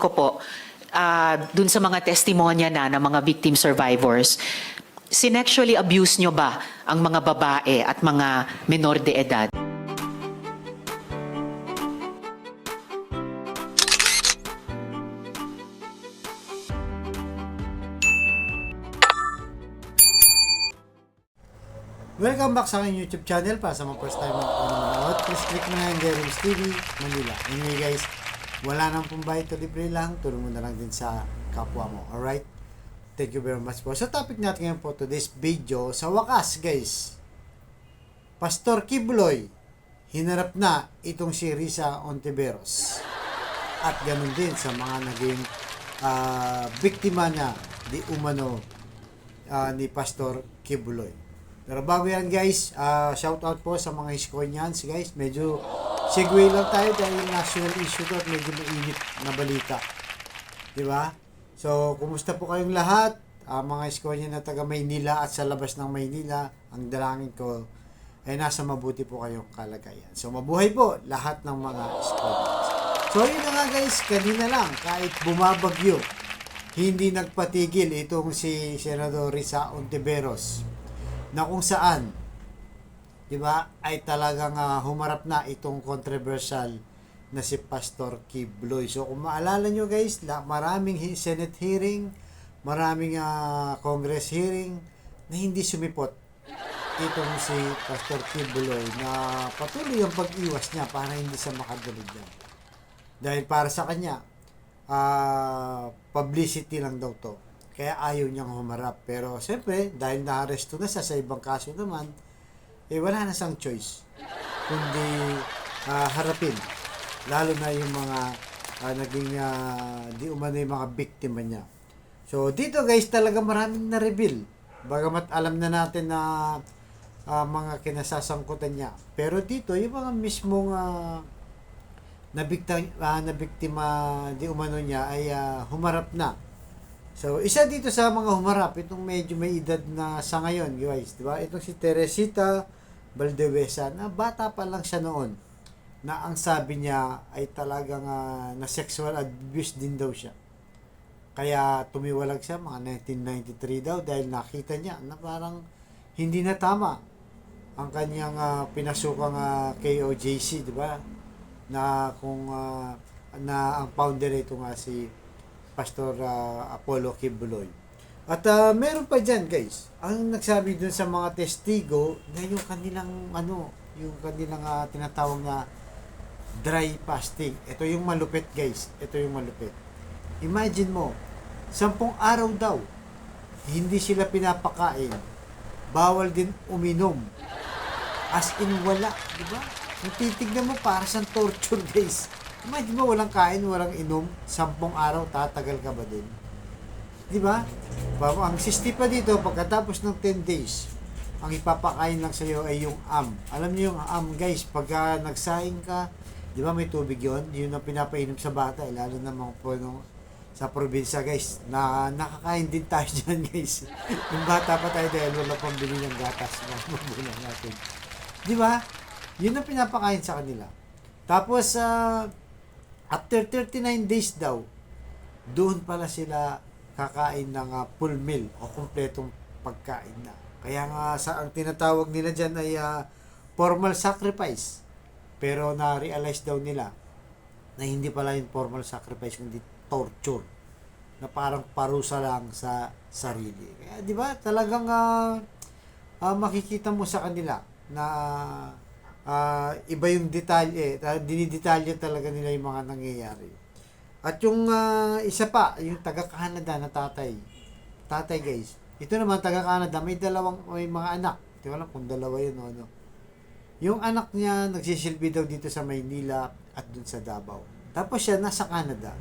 ko po, dun sa mga testimonya na ng mga victim survivors, sinexually abuse nyo ba ang mga babae at mga menor de edad? Welcome back sa aking YouTube channel. Para sa mga first time mo ako manood, please click mo na yung Jeremy's TV Manila. Anyway guys, wala nang pambayad to, libre lang. Tulong mo na lang din sa kapwa mo. Alright? Thank you very much po. Sa topic natin ngayon po today's video, sa wakas guys, Pastor Kibuloy hinarap na itong si Risa Ontiveros. At ganun din sa mga naging biktima na di umano ni Pastor Kibuloy. Pero bago yan guys, shout out po sa mga Iskonians guys. Medyo segue lang tayo dahil national issue to at medyo mainit na balita. Diba? So, kumusta po kayong lahat? Mga Iskonian na taga Maynila at sa labas ng Maynila, ang dalangin ko ay nasa mabuti po kayong kalagayan. So, mabuhay po lahat ng mga Iskonians. So, yun na nga guys, kanina lang, kahit bumabagyo, hindi nagpatigil itong si Senador Risa Ontiveros na kung saan, di ba, ay talagang humarap na itong controversial na si Pastor Kibuloy. So kung maalala nyo guys, maraming Senate hearing, maraming Congress hearing na hindi sumipot itong si Pastor Kibuloy na patuloy ang pag-iwas niya para hindi siya makadulog yan. Dahil para sa kanya, publicity lang daw to. Kaya ayaw niyang humarap. Pero siyempre, dahil na-arresto na siya sa ibang kaso naman, wala na siyang choice. Kundi harapin. Lalo na yung mga naging di umano yung mga biktima niya. So dito guys, talaga maraming na-reveal. Bagamat alam na natin na mga kinasasangkutan niya. Pero dito, yung mga mismong na biktima di umano niya ay humarap na. So, isa dito sa mga humarap, itong medyo may edad na sa ngayon, guys, di ba? Itong si Teresita Valdevesa, na bata pa lang siya noon, na ang sabi niya ay talagang na sexual abuse din daw siya. Kaya tumiwalag siya, mga 1993 daw, dahil nakita niya na parang hindi na tama ang kanyang pinasukang KOJC, di ba? Na kung na ang founder ito nga si Pastor Apollo Kibuloy. At meron pa dyan guys, ang nagsabi dun sa mga testigo na yung kanilang yung kanilang tinatawag na dry fasting. Ito yung malupit guys, ito yung malupit. Imagine mo, 10 araw daw, hindi sila pinapakain, bawal din uminom. As in wala, di ba? Kung titignan mo, para sa torture guys. Imagine mo, walang kain, walang inom, 10 araw, tatagal ka ba din? Di ba? Ang sisti pa dito, pagkatapos ng 10 days, ang ipapakain lang sa iyo ay yung am. Alam niyo yung am, guys, pagka nagsaing ka, di ba may tubig yon? Yun ang pinapainom sa bata, lalo na mga po sa probinsya, guys, na nakakain din tayo dyan, guys. Yung bata pa tayo dahil wala pambili ng gatas, mabulang natin. Di ba? Yun ang pinapakain sa kanila. Tapos, after 39 days daw, doon pala sila kakain ng full meal o kumpletong pagkain na. Kaya nga ang tinatawag nila dyan ay formal sacrifice. Pero na-realize daw nila na hindi pala yung formal sacrifice, kundi torture. Na parang parusa lang sa sarili. Kaya di ba talagang makikita mo sa kanila na iba yung detalye, dinidetalye talaga nila yung mga nangyayari. At yung isa pa, yung taga-Canada na tatay guys, ito naman taga-Canada, may mga anak, di ko alam kung dalawa yun o ano. Yung anak niya nagsisilbi daw dito sa Maynila at dun sa Davao. Tapos siya nasa Canada.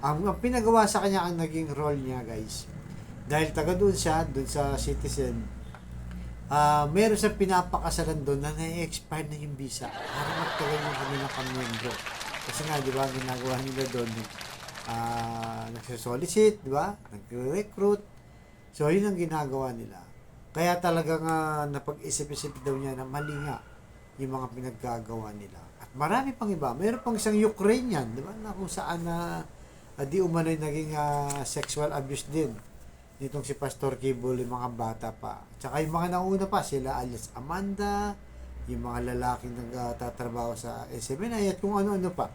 Ang pinagawa sa kanya, ang naging role niya guys, dahil taga doon siya, doon sa citizen, meron sa pinapakasalan doon na na-expire na yung visa para magtagal yung kanilang kamiyembro. Kasi nga, di ba, ginagawa nila doon, nagsasolicit, di ba, nag-recruit. So, yun ang ginagawa nila. Kaya talagang napag-isip-isip daw niya na mali nga yung mga pinaggagawa nila. At marami pang iba. Mayroon pang isang Ukrainian, di ba, na kung saan di umano'y naging sexual abuse din nitong si Pastor Kibuloy, mga bata pa. Tsaka yung mga nauna pa, sila alias Amanda, yung mga lalaking nagtatrabaho sa SMNI at kung ano-ano pa.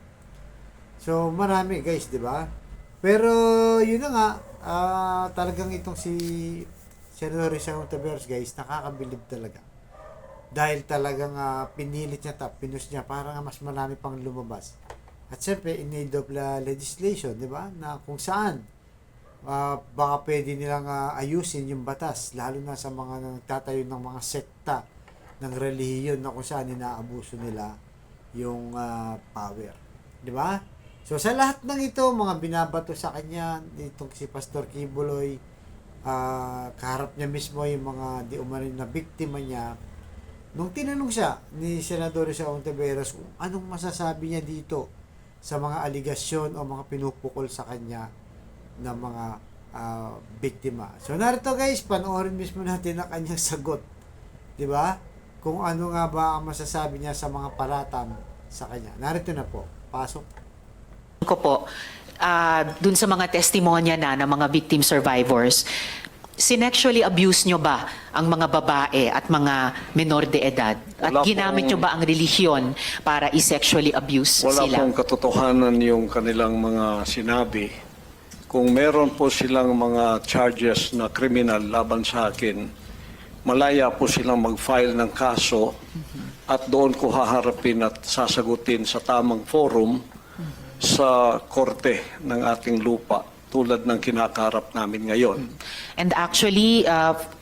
So, marami guys, di ba? Pero, yun na nga, talagang itong si Senador Risa Hontiveros guys, nakakabilib talaga. Dahil talagang pinilit niya, pinus niya para nga mas marami pang lumabas. At syempre, in need of legislation, di ba? Na kung saan, baka pwede nilang ayusin yung batas, lalo na sa mga nagtatayo ng mga sekta ng relihiyon na kung saan inaabuso nila yung power. Di ba? So, sa lahat ng ito, mga binabato sa kanya, dito si Pastor Kibuloy, kaharap niya mismo yung mga di umanin na biktima niya. Nung tinanong siya ni Senador Risa Hontiveros kung anong masasabi niya dito sa mga aligasyon o mga pinupukol sa kanya ng mga biktima. So narito guys, panoorin mismo natin ang kanyang sagot. 'Di ba? Kung ano nga ba ang masasabi niya sa mga paratang sa kanya. Narito na po. Pasok. Ko po, dun sa mga testimonya ng mga victim survivors, sinexually abuse nyo ba ang mga babae at mga menor de edad? At Wala ginamit nyo ba ang relihiyon para i-sexually abuse Wala sila? pong katotohanan yung kanilang mga sinabi. Kung meron po silang mga charges na criminal laban sa akin, malaya po silang mag-file ng kaso at doon ko haharapin at sasagutin sa tamang forum sa korte ng ating lupa tulad ng kinakaharap namin ngayon. And actually,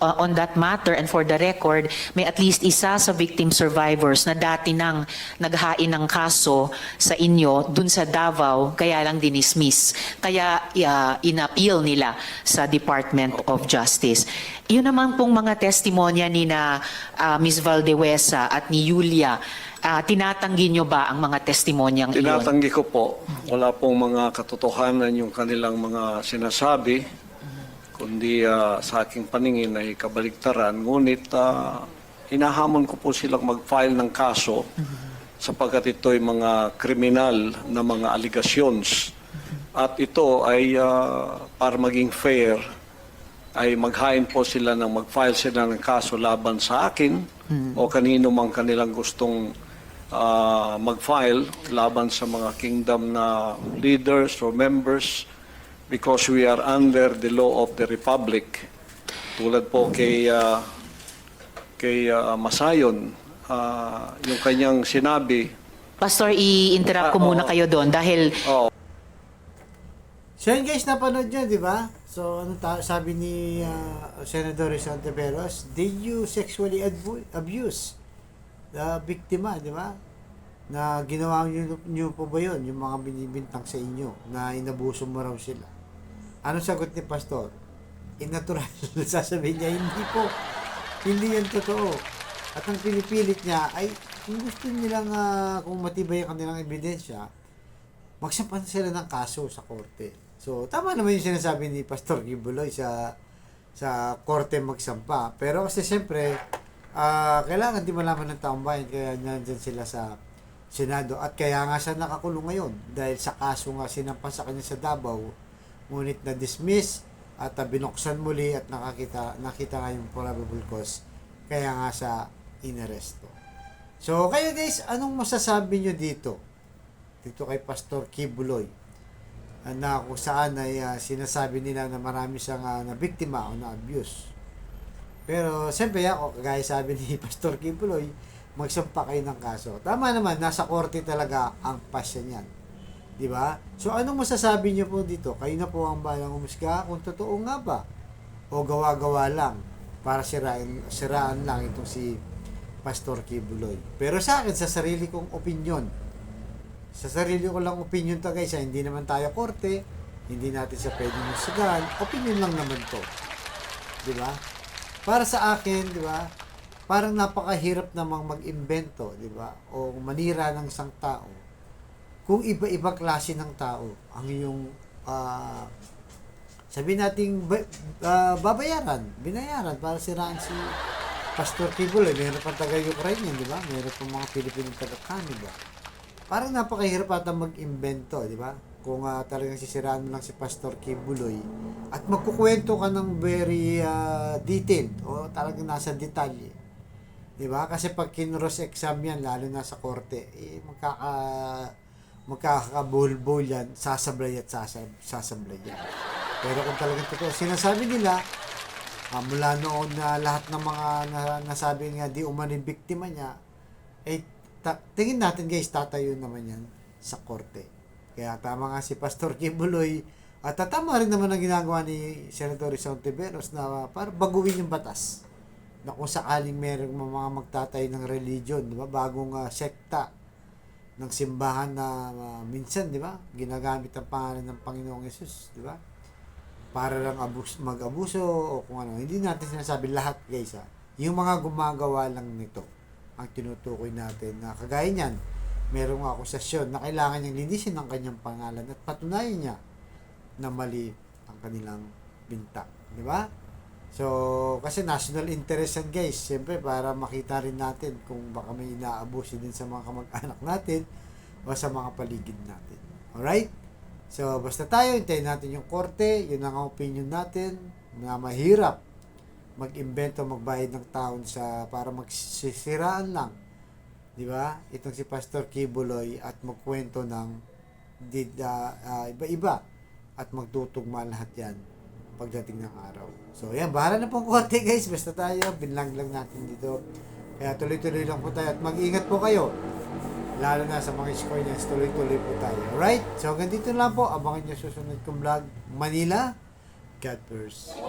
on that matter and for the record, may at least isa sa victim survivors na dati nang naghain ng kaso sa inyo dun sa Davao, kaya lang dinismiss. Kaya inappeal nila sa Department of Justice. Yun naman pong mga testimonya ni na Ms. Valdewesa at ni Yulia, tinatanggi nyo ba ang mga testimonyang iyon? Tinatanggi ko po, wala pong mga katotohanan yung kanilang mga sinasabi, kundi sa aking paningin ay kabaligtaran. Ngunit hinahamon ko po silang mag-file ng kaso sapagkat ito'y mga kriminal na mga allegations. At ito ay para maging fair, ay maghain po sila ng mag-file sila ng kaso laban sa akin o kanino mang kanilang gustong mag-file laban sa mga kingdom na leaders or members because we are under the law of the Republic. Tulad po kay Masayon, yung kanyang sinabi. Pastor, i-interrupt ko muna kayo doon dahil So yun guys, napanood nyo, di ba? So ano sabi ni Senador Risa Hontiveros, did you sexually abuse the biktima, di ba? Na ginawa nyo po ba yun, yung mga binibintang sa inyo, na inabuso mo raw sila? Anong sagot ni Pastor? Innatural. Sasabihin niya, hindi po. Hindi yan totoo. At ang pinipilit niya ay, kung gusto nilang, kung matibay ang kanilang ebidensya, magsampan sila ng kaso sa korte. So, tama naman yung sinasabi ni Pastor Kibuloy sa korte magsampa. Pero kasi siyempre, kailangan di malaman ng taong bayan, kaya nandyan sila sa Senado. At kaya nga siya nakakulong ngayon dahil sa kaso nga sinampa sa kanya sa Davao, ngunit na-dismiss at binuksan muli at nakita nga yung probable cause. Kaya nga siya inaresto. So, kayo guys, anong masasabi nyo dito? Dito kay Pastor Kibuloy, na kung saan ay sinasabi nila na marami siyang na-biktima o na-abuse. Pero, siyempre ako, kagaya sabi ni Pastor Kibuloy, magsampa kayo ng kaso. Tama naman, nasa korte talaga ang pasya niyan. Di ba? So, anong masasabi niyo po dito? Kayo na po ang balang umusga kung totoo nga ba? O gawa-gawa lang para siraan lang itong si Pastor Kibuloy. Pero sa akin, sa sarili kong opinion, sa sarili ko lang opinion to guys, hindi naman tayo korte, hindi natin siya pwedeng musagan, opinion lang naman to. Di ba? Para sa akin, di ba? Parang napakahirap namang mag-imbento, di ba? O manira ng isang tao. Kung iba-ibang klase ng tao ang iyong sabihin nating binayaran para siraan si Pastor Kibuloy. Meron pa taga-Ukraine, di ba? Meron pa mga Pilipinong taga-Canada. Parang napakahirap ata mag-imbento, di ba? kung talagang sisiraan mo lang si Pastor Kibuloy at magkukwento ka ng very detailed o talagang nasa detalye. Diba? Kasi pag kinross exam yan, lalo na sa korte, magkakabulbul yan, sasablay at sasablay yan. Pero kung talagang totoo, sinasabi nila, mula noon na lahat ng mga nasabi nga di umani biktima niya, tingin natin guys, tatayo naman yan sa korte. Kaya tama nga si Pastor Kibuloy at tama rin naman ang ginagawa ni Senator Rizal Tiveros na para baguhin yung batas na kung sakaling merong mga magtatayo ng religion, di ba? Bagong sekta ng simbahan na minsan, di ba? Ginagamit ang pangalan ng Panginoong Yesus, di ba? Para lang mag-abuso o kung ano. Hindi natin sinasabi lahat, guys, ha. Yung mga gumagawa lang nito ang tinutukoy natin na kagaya niyan, merong akusasyon na kailangan niyang linisin ang kanyang pangalan at patunayan niya na mali ang kanilang binta. Di ba? So, kasi national interest yan guys. Siyempre, para makita rin natin kung baka may inaabuso din sa mga kamag-anak natin o sa mga paligid natin. Alright? So, basta tayo, hintayin natin yung korte. Yun ang opinion natin na mahirap mag-imbento, magbayad ng taon para magsisiraan lang. Di ba? Itong si Pastor Kibuloy at magkwento ng iba-iba at magtutugma lahat yan pagdating ng araw. So, yan. Bahala na pong korte, guys. Basta tayo. Binlang lang natin dito. Kaya tuloy-tuloy lang po tayo. At mag-ingat po kayo. Lalo na sa mga score niya. Tuloy-tuloy po tayo. Alright? So, hanggang dito lang po. Abangan niyo susunod kong vlog. Manila, God first.